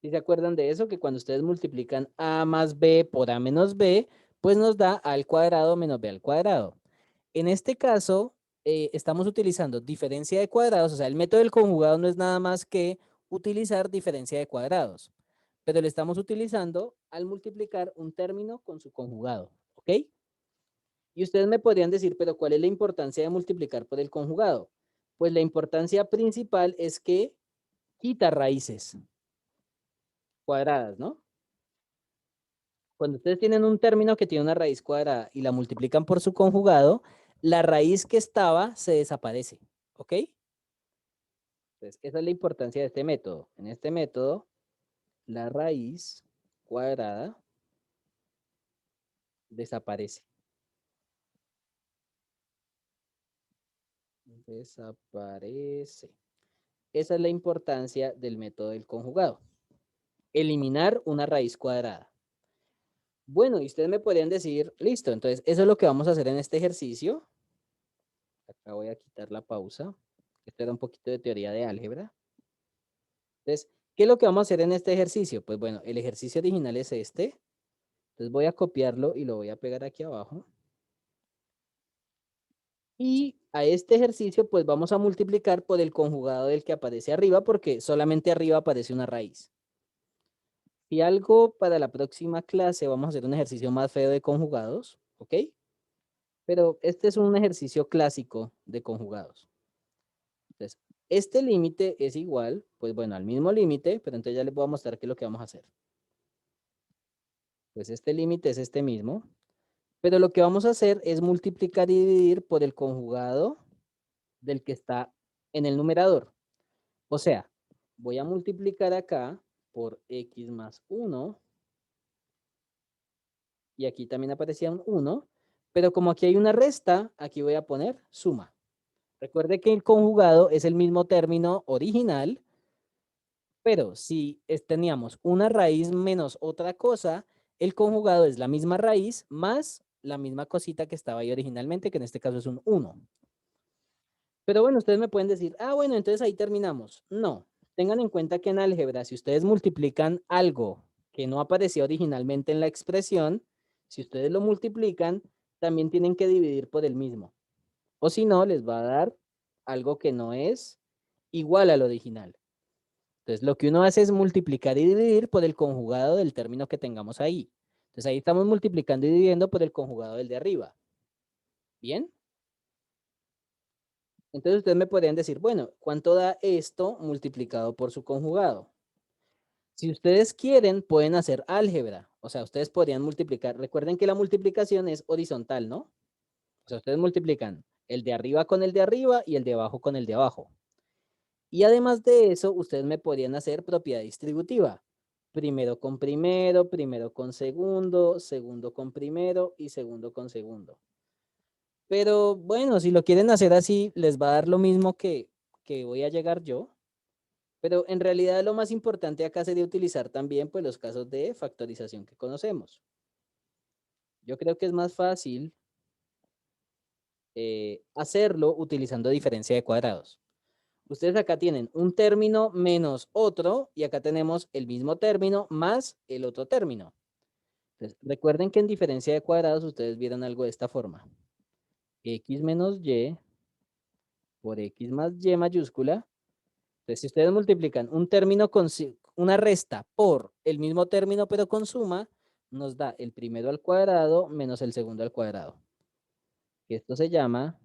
¿Sí se acuerdan de eso? Que cuando ustedes multiplican a más b por a menos b, pues nos da a al cuadrado menos b al cuadrado. En este caso, estamos utilizando diferencia de cuadrados, o sea, el método del conjugado no es nada más que utilizar diferencia de cuadrados, pero lo estamos utilizando al multiplicar un término con su conjugado, ¿ok? Y ustedes me podrían decir, pero ¿cuál es la importancia de multiplicar por el conjugado? Pues la importancia principal es que quita raíces cuadradas, ¿no? Cuando ustedes tienen un término que tiene una raíz cuadrada y la multiplican por su conjugado, la raíz que estaba se desaparece, ¿ok? Entonces, esa es la importancia de este método. En este método, la raíz cuadrada desaparece. Desaparece. Esa es la importancia del método del conjugado. Eliminar una raíz cuadrada. Bueno, y ustedes me podrían decir, listo, entonces eso es lo que vamos a hacer en este ejercicio. Acá voy a quitar la pausa. Esto era un poquito de teoría de álgebra. Entonces, ¿qué es lo que vamos a hacer en este ejercicio? Pues bueno, el ejercicio original es este. Entonces voy a copiarlo y lo voy a pegar aquí abajo. Y a este ejercicio, pues vamos a multiplicar por el conjugado del que aparece arriba, porque solamente arriba aparece una raíz. Si algo para la próxima clase vamos a hacer un ejercicio más feo de conjugados, ¿ok? Pero este es un ejercicio clásico de conjugados. Entonces, este límite es igual, pues bueno, al mismo límite, pero entonces ya les voy a mostrar qué es lo que vamos a hacer. Pues este límite es este mismo. Pero lo que vamos a hacer es multiplicar y dividir por el conjugado del que está en el numerador. O sea, voy a multiplicar acá por x más 1. Y aquí también aparecía un 1. Pero como aquí hay una resta, aquí voy a poner suma. Recuerde que el conjugado es el mismo término original, pero si teníamos una raíz menos otra cosa, el conjugado es la misma raíz más la misma cosita que estaba ahí originalmente, que en este caso es un 1. Pero bueno, ustedes me pueden decir, ah, bueno, entonces ahí terminamos. No, tengan en cuenta que en álgebra, si ustedes multiplican algo que no aparecía originalmente en la expresión, si ustedes lo multiplican, también tienen que dividir por el mismo. O si no, les va a dar algo que no es igual al original. Entonces, lo que uno hace es multiplicar y dividir por el conjugado del término que tengamos ahí. Entonces, ahí estamos multiplicando y dividiendo por el conjugado del de arriba. ¿Bien? Entonces, ustedes me podrían decir, bueno, ¿cuánto da esto multiplicado por su conjugado? Si ustedes quieren, pueden hacer álgebra. O sea, ustedes podrían multiplicar. Recuerden que la multiplicación es horizontal, ¿no? O sea, ustedes multiplican el de arriba con el de arriba y el de abajo con el de abajo. Y además de eso, ustedes me podrían hacer propiedad distributiva. Primero con primero, primero con segundo, segundo con primero y segundo con segundo. Pero bueno, si lo quieren hacer así, les va a dar lo mismo que voy a llegar yo. Pero en realidad lo más importante acá sería utilizar también pues, los casos de factorización que conocemos. Yo creo que es más fácil hacerlo utilizando diferencia de cuadrados. Ustedes acá tienen un término menos otro y acá tenemos el mismo término más el otro término. Entonces, recuerden que en diferencia de cuadrados ustedes vieron algo de esta forma. X menos Y por X más Y mayúscula. Entonces, si ustedes multiplican un término con una resta por el mismo término pero con suma, nos da el primero al cuadrado menos el segundo al cuadrado. Esto se llama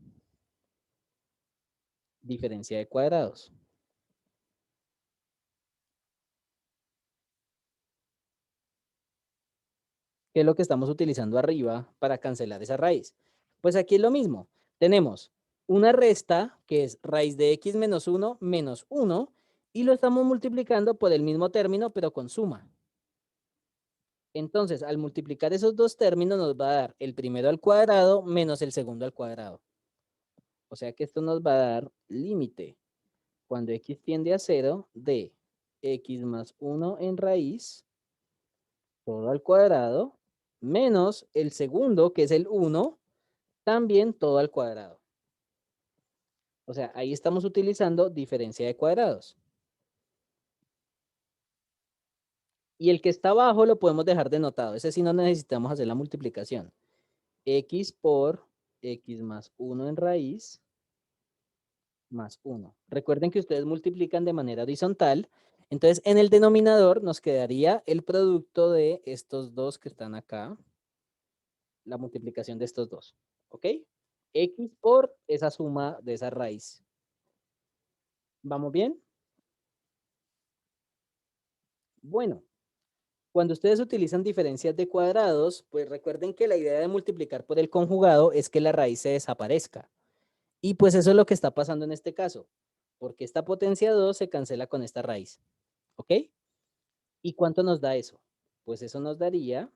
diferencia de cuadrados. ¿Qué es lo que estamos utilizando arriba para cancelar esa raíz? Pues aquí es lo mismo. Tenemos una resta que es raíz de x menos 1 menos 1 y lo estamos multiplicando por el mismo término pero con suma. Entonces, al multiplicar esos dos términos nos va a dar el primero al cuadrado menos el segundo al cuadrado. O sea que esto nos va a dar límite cuando x tiende a 0 de x más 1 en raíz todo al cuadrado menos el segundo, que es el 1, también todo al cuadrado. O sea, ahí estamos utilizando diferencia de cuadrados. Y el que está abajo lo podemos dejar denotado. Ese sí no necesitamos hacer la multiplicación. X por x más 1 en raíz más 1. Recuerden que ustedes multiplican de manera horizontal. Entonces, en el denominador nos quedaría el producto de estos dos que están acá. La multiplicación de estos dos. ¿Ok? X por esa suma de esa raíz. ¿Vamos bien? Bueno, cuando ustedes utilizan diferencias de cuadrados, pues recuerden que la idea de multiplicar por el conjugado es que la raíz se desaparezca. Y pues eso es lo que está pasando en este caso, porque esta potencia 2 se cancela con esta raíz. ¿Ok? ¿Y cuánto nos da eso? Pues eso nos daría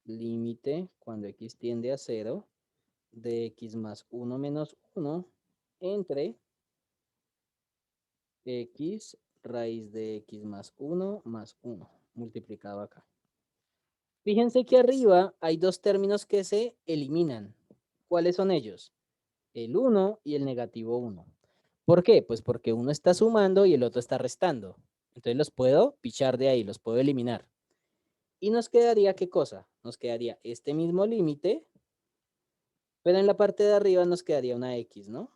límite cuando x tiende a 0 de x más 1 menos 1 entre x raíz de x más 1 multiplicado acá. Fíjense que arriba hay dos términos que se eliminan. ¿Cuáles son ellos? El 1 y el negativo 1. ¿Por qué? Pues porque uno está sumando y el otro está restando. Entonces los puedo pichar de ahí, los puedo eliminar. Y nos quedaría, ¿qué cosa? Nos quedaría este mismo límite, pero en la parte de arriba nos quedaría una x, ¿no?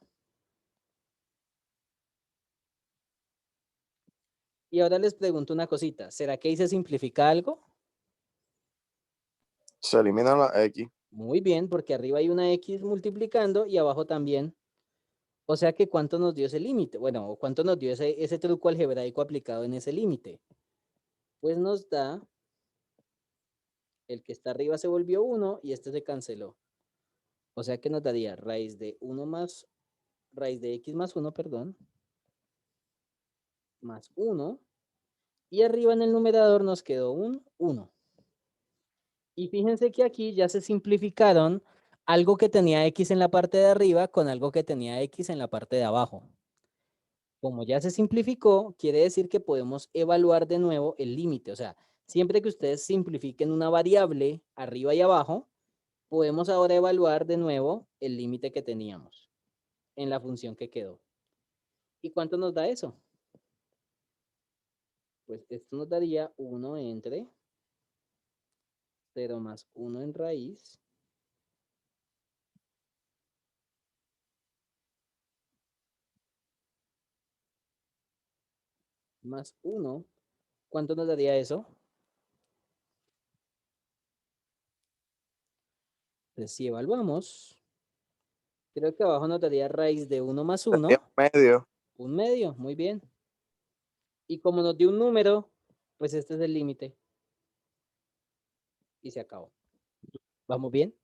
Y ahora les pregunto una cosita. ¿Será que ahí se simplifica algo? Se elimina la X. Muy bien, porque arriba hay una x multiplicando y abajo también. O sea que ¿cuánto nos dio ese límite? Bueno, ¿cuánto nos dio ese truco algebraico aplicado en ese límite? Pues nos da, el que está arriba se volvió 1 y este se canceló. O sea que nos daría raíz de 1 más, raíz de x más 1, perdón, más 1. Y arriba en el numerador nos quedó un 1. Y fíjense que aquí ya se simplificaron algo que tenía x en la parte de arriba con algo que tenía x en la parte de abajo. Como ya se simplificó, quiere decir que podemos evaluar de nuevo el límite. O sea, siempre que ustedes simplifiquen una variable arriba y abajo, podemos ahora evaluar de nuevo el límite que teníamos en la función que quedó. ¿Y cuánto nos da eso? Pues esto nos daría 1 entre 0 más 1 en raíz más 1. ¿Cuánto nos daría eso? Entonces, si evaluamos, creo que abajo nos daría raíz de 1 más 1. Medio. Un medio, muy bien. Y como nos dio un número, pues este es el límite. Y se acabó. ¿Vamos bien?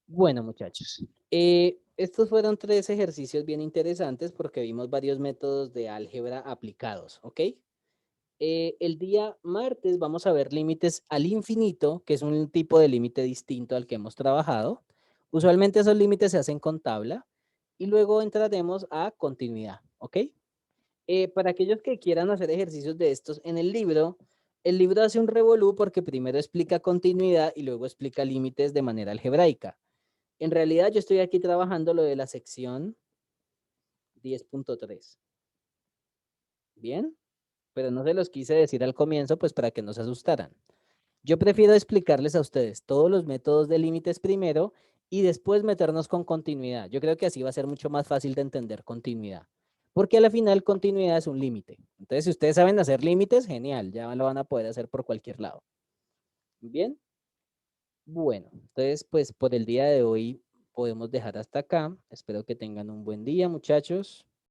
Bueno, muchachos. Estos fueron 3 ejercicios bien interesantes porque vimos varios métodos de álgebra aplicados, ¿ok? El día martes vamos a ver límites al infinito, que es un tipo de límite distinto al que hemos trabajado. Usualmente esos límites se hacen con tabla y luego entraremos a continuidad, ¿ok? Para aquellos que quieran hacer ejercicios de estos en el libro hace un revolú porque primero explica continuidad y luego explica límites de manera algebraica. En realidad yo estoy aquí trabajando lo de la sección 10.3. ¿Bien? Pero no se los quise decir al comienzo, pues para que no se asustaran. Yo prefiero explicarles a ustedes todos los métodos de límites primero y después meternos con continuidad. Yo creo que así va a ser mucho más fácil de entender continuidad. Porque a la final continuidad es un límite. Entonces, si ustedes saben hacer límites, genial, ya lo van a poder hacer por cualquier lado. ¿Bien? Bueno, entonces, pues por el día de hoy podemos dejar hasta acá. Espero que tengan un buen día, muchachos.